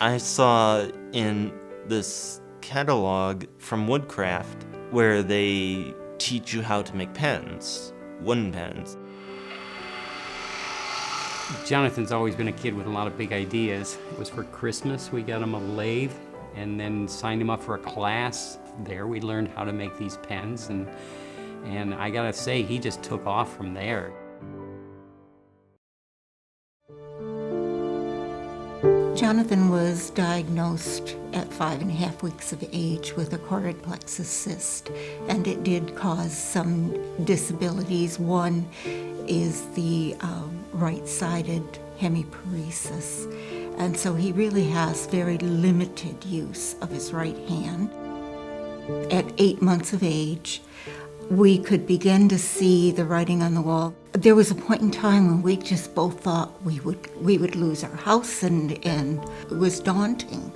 I saw in this catalog from Woodcraft where they teach you how to make pens, wooden pens. Jonathan's always been a kid with a lot of big ideas. It was for Christmas, we got him a lathe and then signed him up for a class. There we learned how to make these pens, and I gotta say, he just took off from there. Jonathan was diagnosed at 5.5 weeks of age with a choroid plexus cyst, and it did cause some disabilities. One is the right-sided hemiparesis, and so he really has very limited use of his right hand. At 8 months of age, we could begin to see the writing on the wall. There was a point in time when we just both thought we would lose our house, and it was daunting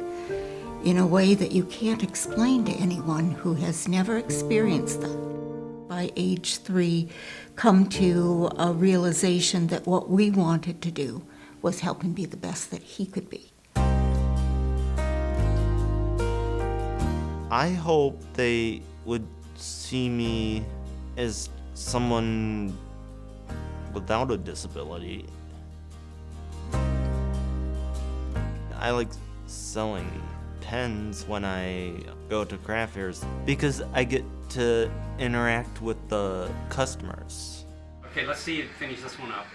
in a way that you can't explain to anyone who has never experienced that. By age 3, come to a realization that what we wanted to do was help him be the best that he could be. I hope they would see me as someone without a disability. I like selling pens when I go to craft fairs because I get to interact with the customers. Okay, let's see you finish this one up.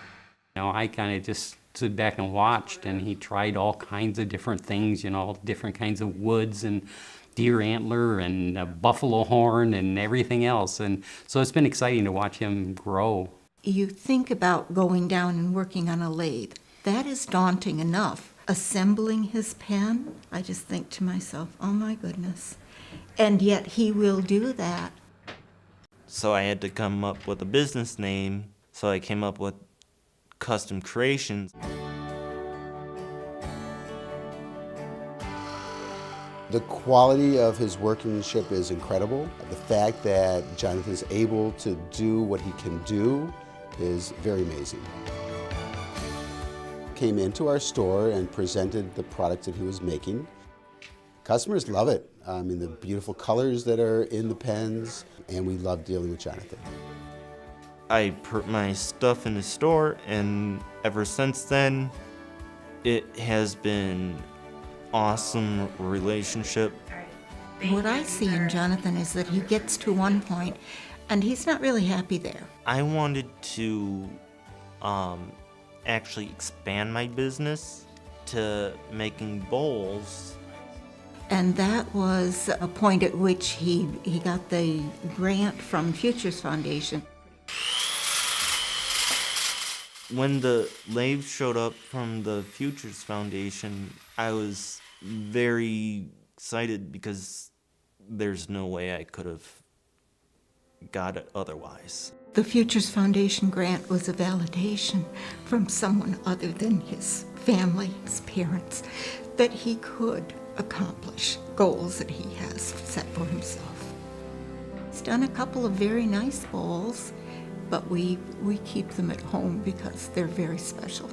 You know, I kind of just stood back and watched, and he tried all kinds of different things, you know, different kinds of woods and deer antler and a buffalo horn and everything else. And so it's been exciting to watch him grow. You think about going down and working on a lathe. That is daunting enough. Assembling his pen, I just think to myself, oh my goodness. And yet he will do that. So I had to come up with a business name, so I came up with Custom Creations. The quality of his workmanship is incredible. The fact that Jonathan is able to do what he can do is very amazing. Came into our store and presented the product that he was making. Customers love it. I mean, the beautiful colors that are in the pens, and we love dealing with Jonathan. I put my stuff in the store, and ever since then, it has been awesome relationship. What I see in Jonathan is that he gets to one point and he's not really happy there. I wanted to actually expand my business to making bowls. And that was a point at which he got the grant from Futures Foundation. When the lathe showed up from the Futures Foundation, I was very excited because there's no way I could have got it otherwise. The Futures Foundation grant was a validation from someone other than his family, his parents, that he could accomplish goals that he has set for himself. He's done a couple of very nice bowls, but we keep them at home because they're very special.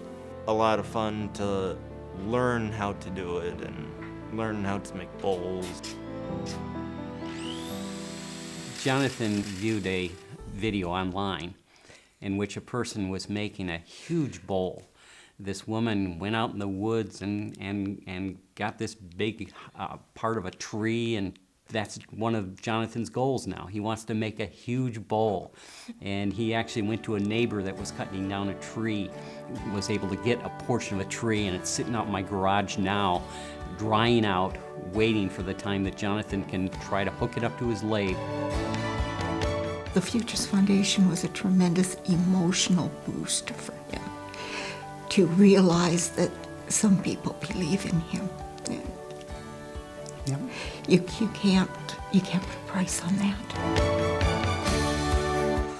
A lot of fun to learn how to do it and learn how to make bowls. Jonathan viewed a video online in which a person was making a huge bowl. This woman went out in the woods and got this big part of a tree, and that's one of Jonathan's goals now. He wants to make a huge bowl. And he actually went to a neighbor that was cutting down a tree, was able to get a portion of a tree, and it's sitting out in my garage now, drying out, waiting for the time that Jonathan can try to hook it up to his lathe. The Futures Foundation was a tremendous emotional boost for him to realize that some people believe in him. Yep. You can't put a price on that.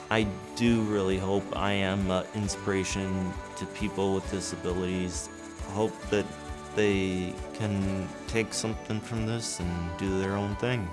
I do really hope I am an inspiration to people with disabilities. I hope that they can take something from this and do their own thing.